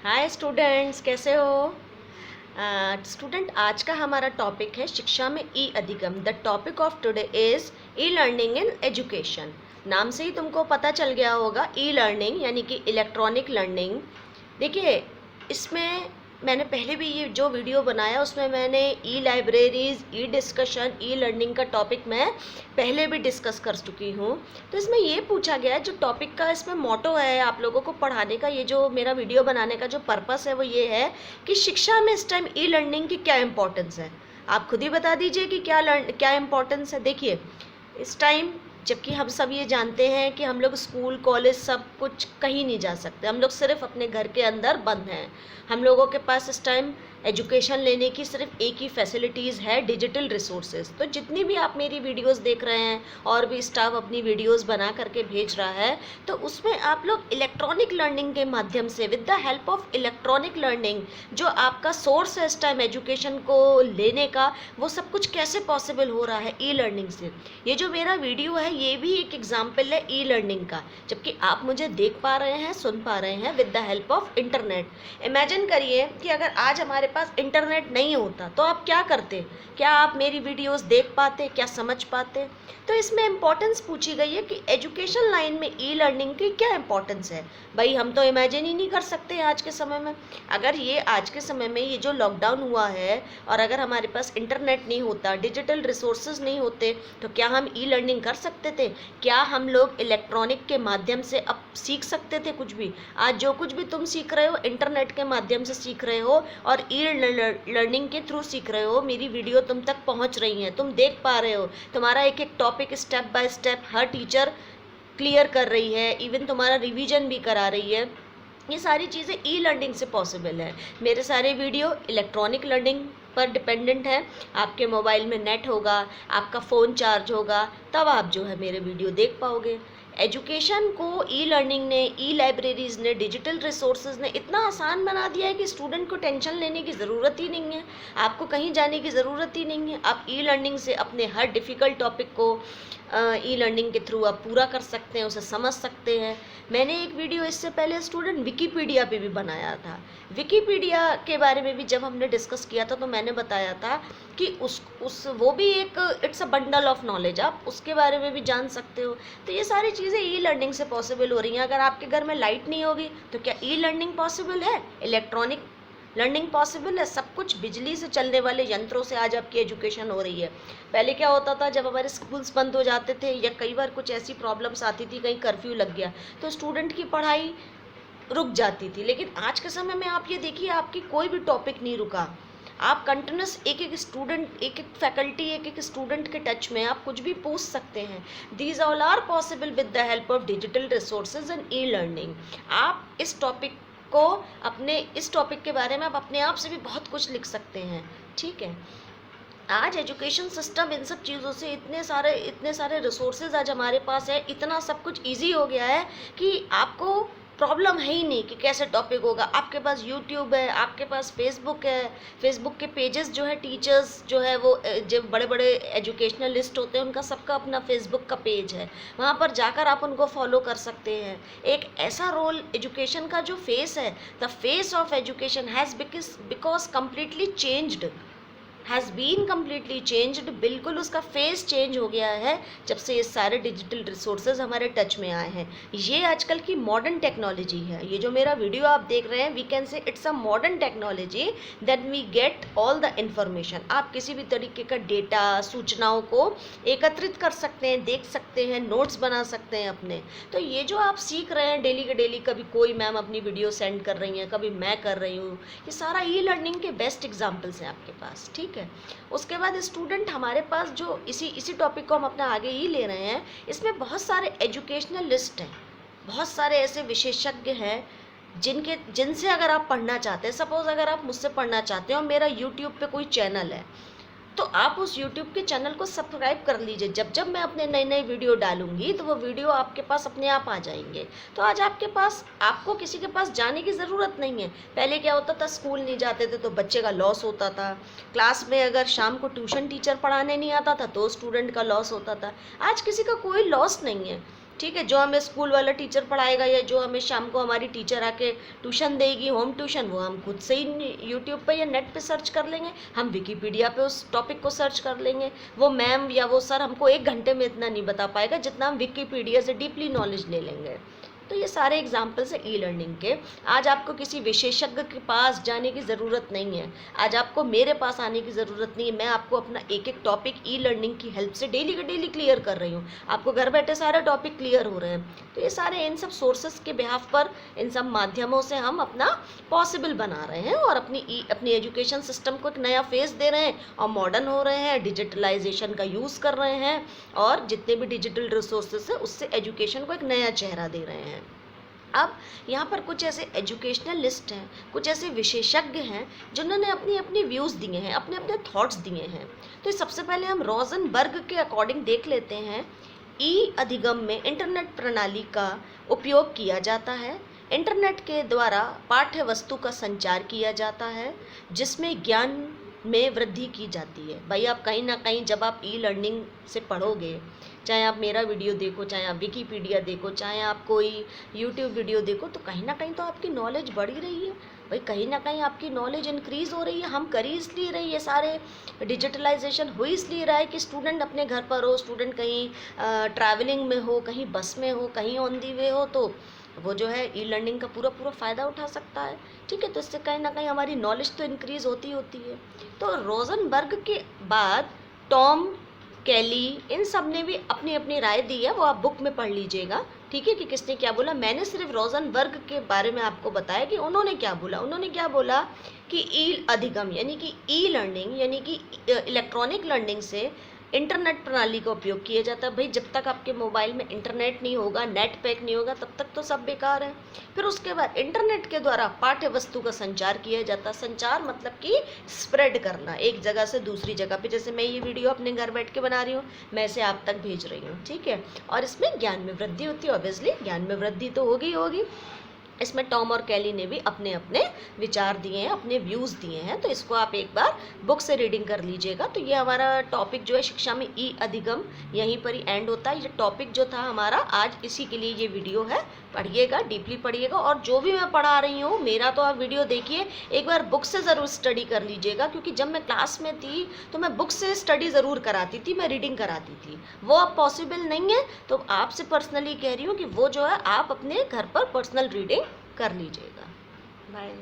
Hi students, कैसे हो? Student, आज का हमारा टॉपिक है शिक्षा में ई अधिगम। The topic of today is e learning in education. नाम से ही तुमको पता चल गया होगा, ई लर्निंग यानी कि इलेक्ट्रॉनिक लर्निंग। देखिए, इसमें मैंने पहले भी ये जो वीडियो बनाया उसमें मैंने ई लाइब्रेरीज, ई डिस्कशन, ई लर्निंग का टॉपिक मैं पहले भी डिस्कस कर चुकी हूँ। तो इसमें ये पूछा गया है, जो टॉपिक का इसमें मोटो है आप लोगों को पढ़ाने का, ये जो मेरा वीडियो बनाने का जो पर्पस है वो ये है कि शिक्षा में इस टाइम ई लर्निंग की क्या इम्पोर्टेंस है। आप खुद ही बता दीजिए कि क्या इम्पोर्टेंस है। देखिए, इस टाइम जबकि हम सब ये जानते हैं कि हम लोग स्कूल कॉलेज सब कुछ कहीं नहीं जा सकते, हम लोग सिर्फ अपने घर के अंदर बंद हैं। हम लोगों के पास इस टाइम एजुकेशन लेने की सिर्फ एक ही फैसिलिटीज़ है, डिजिटल रिसोर्सेज। तो जितनी भी आप मेरी वीडियोस देख रहे हैं और भी स्टाफ अपनी वीडियोस बना करके भेज रहा है, तो उसमें आप लोग इलेक्ट्रॉनिक लर्निंग के माध्यम से, with the help of electronic learning, जो आपका सोर्स है इस टाइम एजुकेशन को लेने का, वो सब कुछ कैसे पॉसिबल हो रहा है ई लर्निंग से। ये जो मेरा वीडियो है ये भी एक एग्जाम्पल है ई लर्निंग का, जबकि आप मुझे देख पा रहे हैं, सुन पा रहे हैं with the help of internet. Imagine करिए कि अगर आज हमारे पास इंटरनेट नहीं होता तो आप क्या करते? क्या आप मेरी वीडियोस देख पाते? क्या समझ पाते? तो इसमें इम्पोर्टेंस पूछी गई है कि एजुकेशन लाइन में ई लर्निंग की क्या इम्पोर्टेंस है। भाई, हम तो इमेजिन ही नहीं कर सकते आज के समय में। अगर ये आज के समय में ये जो लॉकडाउन हुआ है और अगर हमारे पास इंटरनेट नहीं होता, डिजिटल रिसोर्सेज नहीं होते, तो क्या हम ई लर्निंग कर सकते थे? क्या हम लोग इलेक्ट्रॉनिक के माध्यम से अब सीख सकते थे कुछ भी? आज जो कुछ भी तुम सीख रहे हो इंटरनेट के माध्यम से सीख रहे हो और ई लर्निंग के थ्रू सीख रहे हो। मेरी वीडियो तुम तक पहुंच रही हैं, तुम देख पा रहे हो, तुम्हारा एक एक topic step by step her teacher clear कर रही है, इवन तुम्हारा रिवीजन भी करा रही है। ये सारी चीज़ें ई लर्निंग से पॉसिबल है। मेरे सारे वीडियो इलेक्ट्रॉनिक लर्निंग पर डिपेंडेंट है। आपके मोबाइल में नेट होगा, आपका फ़ोन चार्ज होगा, तब आप जो है मेरे वीडियो देख पाओगे। एजुकेशन को ई लर्निंग ने, ई लाइब्रेरीज़ ने, डिजिटल रिसोर्सेज ने इतना आसान बना दिया है कि स्टूडेंट को टेंशन लेने की ज़रूरत ही नहीं है, आपको कहीं जाने की ज़रूरत ही नहीं है। आप ई लर्निंग से अपने हर डिफ़िकल्ट टॉपिक को ई लर्निंग के थ्रू आप पूरा कर सकते हैं, उसे समझ सकते हैं। मैंने एक वीडियो इससे पहले स्टूडेंट विकीपीडिया पे भी बनाया था। विकीपीडिया के बारे में भी जब हमने डिस्कस किया था तो मैंने बताया था कि उस वो भी एक it's a bundle of knowledge, आप उसके बारे में भी जान सकते हो। तो ये सारी चीज़ें ई लर्निंग से पॉसिबल हो रही हैं। अगर आपके घर में लाइट नहीं होगी तो क्या ई लर्निंग पॉसिबल है? इलेक्ट्रॉनिक लर्निंग पॉसिबल है? सब कुछ बिजली से चलने वाले यंत्रों से आज आपकी एजुकेशन हो रही है। पहले क्या होता था, जब हमारे स्कूल्स बंद हो जाते थे या कई बार कुछ ऐसी प्रॉब्लम्स आती थी, कहीं कर्फ्यू लग गया, तो स्टूडेंट की पढ़ाई रुक जाती थी। लेकिन आज के समय में आप ये देखिए, आपकी कोई भी टॉपिक नहीं रुका। आप कंटिन्यूस एक एक स्टूडेंट, एक एक फैकल्टी, एक एक स्टूडेंट के टच में आप कुछ भी पूछ सकते हैं। These all are possible with the help of digital resources and e learning. आप इस टॉपिक को, अपने इस टॉपिक के बारे में आप अपने आप से भी बहुत कुछ लिख सकते हैं। ठीक है, आज एजुकेशन सिस्टम इन सब चीज़ों से, इतने सारे रिसोर्सेज आज हमारे पास है, इतना सब कुछ इजी हो गया है कि आपको प्रॉब्लम है ही नहीं कि कैसे टॉपिक होगा। आपके पास यूट्यूब है, आपके पास फेसबुक है, फेसबुक के पेजेस जो है, टीचर्स जो है वो जो बड़े बड़े एजुकेशनलिस्ट होते हैं उनका सबका अपना फेसबुक का पेज है, वहाँ पर जाकर आप उनको फॉलो कर सकते हैं। एक ऐसा रोल एजुकेशन का जो फेस है, the face of education has because completely changed, has been completely changed. बिल्कुल उसका फेस चेंज हो गया है जब से ये सारे डिजिटल रिसोर्सेज हमारे टच में आए हैं। ये आजकल की मॉडर्न टेक्नोलॉजी है। ये जो मेरा वीडियो आप देख रहे हैं, we can say it's a modern technology that we get all the information. आप किसी भी तरीके का डेटा, सूचनाओं को एकत्रित कर सकते हैं, देख सकते हैं, नोट्स बना सकते हैं अपने। तो ये जो आप सीख रहे हैं डेली के डेली, कभी कोई मैम अपनी वीडियो सेंड कर रही हैं, कभी मैं कर रही हूँ, ये सारा ई लर्निंग के बेस्ट एग्जाम्पल्स हैं आपके पास। ठीक है, उसके बाद स्टूडेंट, हमारे पास जो इसी टॉपिक को हम अपना आगे ही ले रहे हैं, इसमें बहुत सारे एजुकेशनलिस्ट हैं, बहुत सारे ऐसे विशेषज्ञ हैं जिनसे अगर आप पढ़ना चाहते हैं, सपोज अगर आप मुझसे पढ़ना चाहते हो और मेरा यूट्यूब पे कोई चैनल है, तो आप उस यूट्यूब के चैनल को सब्सक्राइब कर लीजिए। जब जब मैं अपने नए नए वीडियो डालूंगी तो वो वीडियो आपके पास अपने आप आ जाएंगे। तो आज आपको किसी के पास जाने की ज़रूरत नहीं है। पहले क्या होता था, स्कूल नहीं जाते थे तो बच्चे का लॉस होता था, क्लास में अगर शाम को ट्यूशन टीचर पढ़ाने नहीं आता था तो स्टूडेंट का लॉस होता था। आज किसी का कोई लॉस नहीं है। ठीक है, जो हमें स्कूल वाला टीचर पढ़ाएगा या जो हमें शाम को हमारी टीचर आके ट्यूशन देगी, होम ट्यूशन, वो हम खुद से ही यूट्यूब पे या नेट पे सर्च कर लेंगे, हम विकीपीडिया पे उस टॉपिक को सर्च कर लेंगे। वो मैम या वो सर हमको 1 घंटे में इतना नहीं बता पाएगा जितना हम विकीपीडिया से डीपली नॉलेज ले लेंगे। तो ये सारे एग्जाम्पल्स है ई लर्निंग के। आज आपको किसी विशेषज्ञ के पास जाने की ज़रूरत नहीं है, आज आपको मेरे पास आने की ज़रूरत नहीं है। मैं आपको अपना एक एक टॉपिक ई लर्निंग की हेल्प से डेली के डेली क्लियर कर रही हूँ। आपको घर बैठे सारे टॉपिक क्लियर हो रहे हैं। तो ये सारे इन सब सोर्सेस के बिहाफ पर, इन सब माध्यमों से हम अपना पॉसिबल बना रहे हैं और अपनी एजुकेशन सिस्टम को एक नया फेस दे रहे हैं और मॉडर्न हो रहे हैं, डिजिटलाइजेशन का यूज़ कर रहे हैं और जितने भी डिजिटल रिसोर्सेस है उससे एजुकेशन को एक नया चेहरा दे रहे हैं। अब यहाँ पर कुछ ऐसे एजुकेशनलिस्ट हैं, कुछ ऐसे विशेषज्ञ हैं जिन्होंने अपनी अपनी व्यूज़ दिए हैं, अपने अपने थॉट्स दिए हैं। तो सबसे पहले हम रोजनबर्ग के अकॉर्डिंग देख लेते हैं। ई अधिगम में इंटरनेट प्रणाली का उपयोग किया जाता है। इंटरनेट के द्वारा पाठ्य वस्तु का संचार किया जाता है जिसमें ज्ञान में वृद्धि की जाती है। भाई आप कहीं ना कहीं जब आप ई लर्निंग से पढ़ोगे, चाहे आप मेरा वीडियो देखो, चाहे आप विकीपीडिया देखो, चाहे आप कोई यूट्यूब वीडियो देखो, तो कहीं ना कहीं तो आपकी नॉलेज बढ़ ही रही है। भाई कहीं ना कहीं आपकी नॉलेज इंक्रीज़ हो रही है। हम कर ही इसलिए रही है, सारे डिजिटलाइजेशन हो इसलिए रहा है कि स्टूडेंट अपने घर पर हो, स्टूडेंट कहीं ट्रैवलिंग में हो, कहीं बस में हो, कहीं ऑन दी वे हो, तो वो जो है ई लर्निंग का पूरा पूरा फ़ायदा उठा सकता है। ठीक है, तो इससे कहीं ना कहीं हमारी नॉलेज तो इंक्रीज़ होती होती है। तो रोजनबर्ग के बाद टॉम कैली, इन सब ने भी अपनी अपनी राय दी है, वो आप बुक में पढ़ लीजिएगा। ठीक है, कि किसने क्या बोला। मैंने सिर्फ रोजनबर्ग के बारे में आपको बताया कि उन्होंने क्या बोला। उन्होंने क्या बोला कि ई अधिगम यानी कि ई लर्निंग यानी कि इलेक्ट्रॉनिक लर्निंग से इंटरनेट प्रणाली का उपयोग किया जाता है। भाई जब तक आपके मोबाइल में इंटरनेट नहीं होगा, नेट पैक नहीं होगा, तब तक तो सब बेकार है। फिर उसके बाद इंटरनेट के द्वारा पाठ्य वस्तु का संचार किया जाता है। संचार मतलब कि स्प्रेड करना एक जगह से दूसरी जगह पे। जैसे मैं ये वीडियो अपने घर बैठ के बना रही हूँ, मैं इसे आप तक भेज रही हूँ, ठीक है, और इसमें ज्ञान में वृद्धि होती है। ऑब्वियसली ज्ञान में वृद्धि तो होगी होगी। इसमें टॉम और कैली ने भी अपने अपने विचार दिए हैं, अपने व्यूज़ दिए हैं। तो इसको आप एक बार बुक से रीडिंग कर लीजिएगा। तो ये हमारा टॉपिक जो है शिक्षा में ई अधिगम यहीं पर ही एंड होता है। ये टॉपिक जो था हमारा आज, इसी के लिए ये वीडियो है। पढ़िएगा, डीपली पढ़िएगा, और जो भी मैं पढ़ा रही हूँ मेरा तो आप वीडियो देखिए, एक बार बुक से ज़रूर स्टडी कर लीजिएगा। क्योंकि जब मैं क्लास में थी तो मैं बुक से स्टडी ज़रूर कराती थी, मैं रीडिंग कराती थी। वो अब पॉसिबल नहीं है, तो आपसे पर्सनली कह रही हूँ कि वो जो है आप अपने घर पर पर्सनल रीडिंग कर लीजिएगा। बाय।